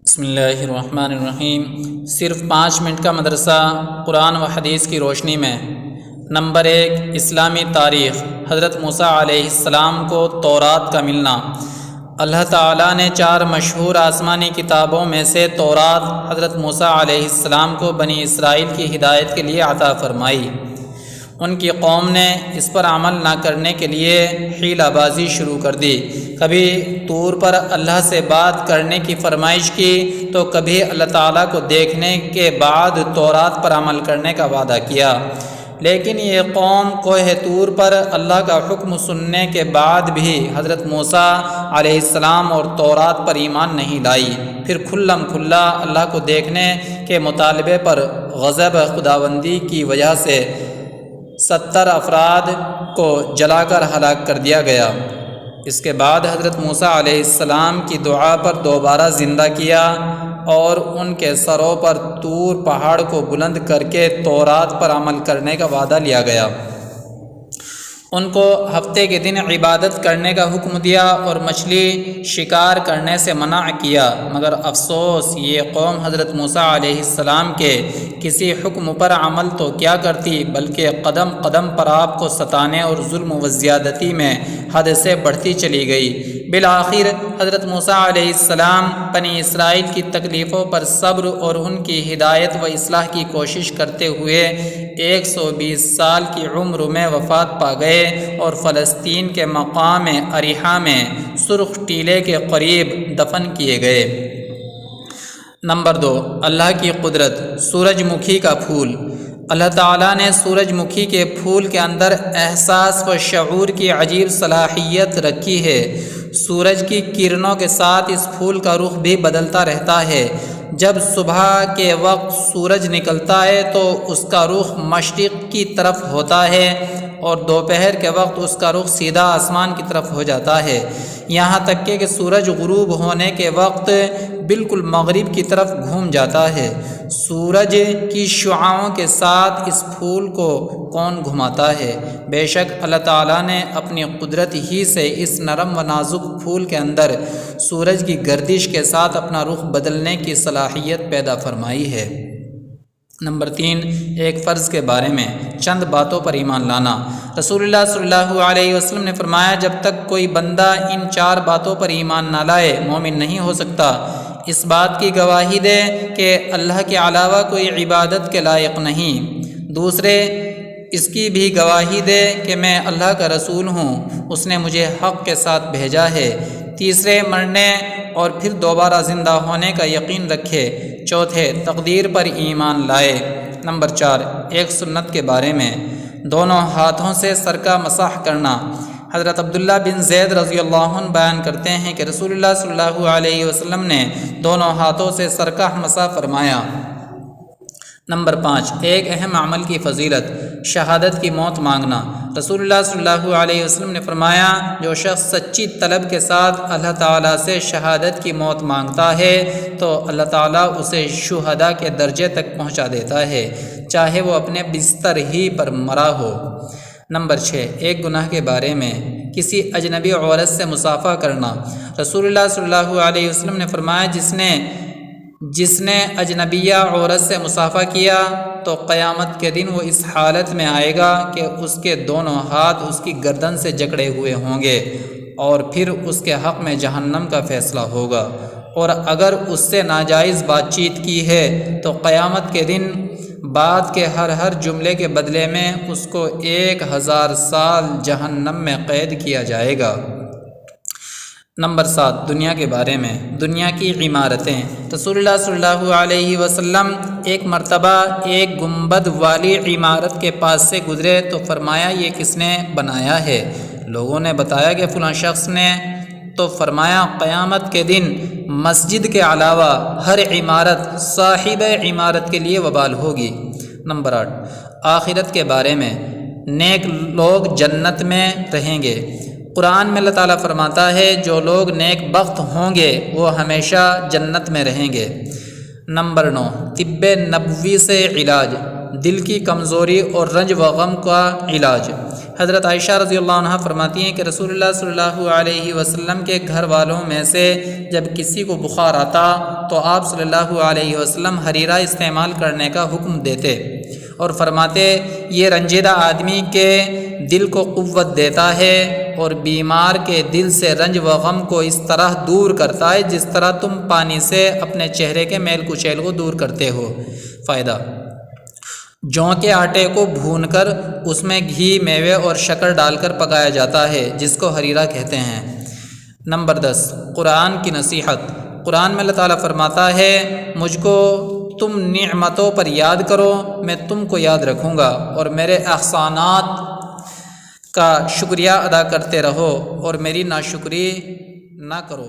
بسم اللہ الرحمن الرحیم۔ صرف 5 منٹ کا مدرسہ قرآن و حدیث کی روشنی میں۔ نمبر 1، اسلامی تاریخ۔ حضرت موسیٰ علیہ السلام کو تورات کا ملنا۔ اللہ تعالیٰ نے 4 مشہور آسمانی کتابوں میں سے تورات حضرت موسیٰ علیہ السلام کو بنی اسرائیل کی ہدایت کے لیے عطا فرمائی۔ ان کی قوم نے اس پر عمل نہ کرنے کے لیے حیلہ بازی شروع کر دی۔ کبھی طور پر اللہ سے بات کرنے کی فرمائش کی تو کبھی اللہ تعالیٰ کو دیکھنے کے بعد تورات پر عمل کرنے کا وعدہ کیا، لیکن یہ قوم کوہ طور پر اللہ کا حکم سننے کے بعد بھی حضرت موسیٰ علیہ السلام اور تورات پر ایمان نہیں لائی۔ پھر کھلم کھلا اللہ کو دیکھنے کے مطالبے پر غضب خداوندی کی وجہ سے 70 افراد کو جلا کر ہلاک کر دیا گیا۔ اس کے بعد حضرت موسیٰ علیہ السلام کی دعا پر دوبارہ زندہ کیا اور ان کے سروں پر طور پہاڑ کو بلند کر کے تورات پر عمل کرنے کا وعدہ لیا گیا۔ ان کو ہفتے کے دن عبادت کرنے کا حکم دیا اور مچھلی شکار کرنے سے منع کیا، مگر افسوس یہ قوم حضرت موسیٰ علیہ السلام کے کسی حکم پر عمل تو کیا کرتی بلکہ قدم قدم پر آپ کو ستانے اور ظلم و زیادتی میں حد سے بڑھتی چلی گئی۔ بالآخر حضرت موسیٰ علیہ السلام بنی اسرائیل کی تکلیفوں پر صبر اور ان کی ہدایت و اصلاح کی کوشش کرتے ہوئے 120 سال کی عمر میں وفات پا گئے اور فلسطین کے مقام اریحا میں سرخ ٹیلے کے قریب دفن کیے گئے۔ نمبر 2، اللہ کی قدرت۔ سورج مکھی کا پھول۔ اللہ تعالیٰ نے سورج مکھی کے پھول کے اندر احساس و شعور کی عجیب صلاحیت رکھی ہے۔ سورج کی کرنوں کے ساتھ اس پھول کا رخ بھی بدلتا رہتا ہے۔ جب صبح کے وقت سورج نکلتا ہے تو اس کا رخ مشرق کی طرف ہوتا ہے اور دوپہر کے وقت اس کا رخ سیدھا آسمان کی طرف ہو جاتا ہے، یہاں تک کہ سورج غروب ہونے کے وقت بالکل مغرب کی طرف گھوم جاتا ہے۔ سورج کی شعاعوں کے ساتھ اس پھول کو کون گھماتا ہے؟ بے شک اللہ تعالیٰ نے اپنی قدرت ہی سے اس نرم و نازک پھول کے اندر سورج کی گردش کے ساتھ اپنا رخ بدلنے کی صلاحیت پیدا فرمائی ہے۔ نمبر 3، ایک فرض کے بارے میں چند باتوں پر ایمان لانا۔ رسول اللہ صلی اللہ علیہ وسلم نے فرمایا، جب تک کوئی بندہ ان 4 باتوں پر ایمان نہ لائے مومن نہیں ہو سکتا۔ اس بات کی گواہی دے کہ اللہ کے علاوہ کوئی عبادت کے لائق نہیں۔ دوسرے، اس کی بھی گواہی دے کہ میں اللہ کا رسول ہوں، اس نے مجھے حق کے ساتھ بھیجا ہے۔ تیسرے، مرنے اور پھر دوبارہ زندہ ہونے کا یقین رکھے۔ چوتھے، تقدیر پر ایمان لائے۔ نمبر 4، ایک سنت کے بارے میں دونوں ہاتھوں سے سر کا مسح کرنا۔ حضرت عبداللہ بن زید رضی اللہ عنہ بیان کرتے ہیں کہ رسول اللہ صلی اللہ علیہ وسلم نے دونوں ہاتھوں سے سر کا مسح فرمایا۔ نمبر 5، ایک اہم عمل کی فضیلت، شہادت کی موت مانگنا۔ رسول اللہ صلی اللہ علیہ وسلم نے فرمایا، جو شخص سچی طلب کے ساتھ اللہ تعالیٰ سے شہادت کی موت مانگتا ہے تو اللہ تعالیٰ اسے شہداء کے درجے تک پہنچا دیتا ہے، چاہے وہ اپنے بستر ہی پر مرا ہو۔ نمبر 6، ایک گناہ کے بارے میں کسی اجنبی عورت سے مصافحہ کرنا۔ رسول اللہ صلی اللہ علیہ وسلم نے فرمایا، جس نے اجنبیہ عورت سے مصافحہ کیا تو قیامت کے دن وہ اس حالت میں آئے گا کہ اس کے دونوں ہاتھ اس کی گردن سے جکڑے ہوئے ہوں گے اور پھر اس کے حق میں جہنم کا فیصلہ ہوگا، اور اگر اس سے ناجائز بات چیت کی ہے تو قیامت کے دن بعد کے ہر جملے کے بدلے میں اس کو 1000 سال جہنم میں قید کیا جائے گا۔ نمبر 7، دنیا کے بارے میں دنیا کی عمارتیں۔ رسول اللہ صلی اللہ علیہ وسلم ایک مرتبہ ایک گنبد والی عمارت کے پاس سے گزرے تو فرمایا، یہ کس نے بنایا ہے؟ لوگوں نے بتایا کہ فلاں شخص نے۔ تو فرمایا، قیامت کے دن مسجد کے علاوہ ہر عمارت صاحب عمارت کے لیے وبال ہوگی۔ نمبر 8، آخرت کے بارے میں نیک لوگ جنت میں رہیں گے۔ قرآن میں اللہ تعالیٰ فرماتا ہے، جو لوگ نیک بخت ہوں گے وہ ہمیشہ جنت میں رہیں گے۔ نمبر 9، طب نبوی سے علاج، دل کی کمزوری اور رنج و غم کا علاج۔ حضرت عائشہ رضی اللہ عنہ فرماتی ہیں کہ رسول اللہ صلی اللہ علیہ وسلم کے گھر والوں میں سے جب کسی کو بخار آتا تو آپ صلی اللہ علیہ وسلم حریرہ استعمال کرنے کا حکم دیتے اور فرماتے یہ رنجیدہ آدمی کے دل کو قوت دیتا ہے اور بیمار کے دل سے رنج و غم کو اس طرح دور کرتا ہے جس طرح تم پانی سے اپنے چہرے کے میل کچیل کو دور کرتے ہو۔ فائدہ: جوں کے آٹے کو بھون کر اس میں گھی، میوے اور شکر ڈال کر پکایا جاتا ہے جس کو حریرہ کہتے ہیں۔ نمبر 10، قرآن کی نصیحت۔ قرآن میں اللہ تعالیٰ فرماتا ہے مجھ کو تم نعمتوں پر یاد کرو، میں تم کو یاد رکھوں گا، اور میرے احسانات کا شکریہ ادا کرتے رہو اور میری ناشکری نہ کرو۔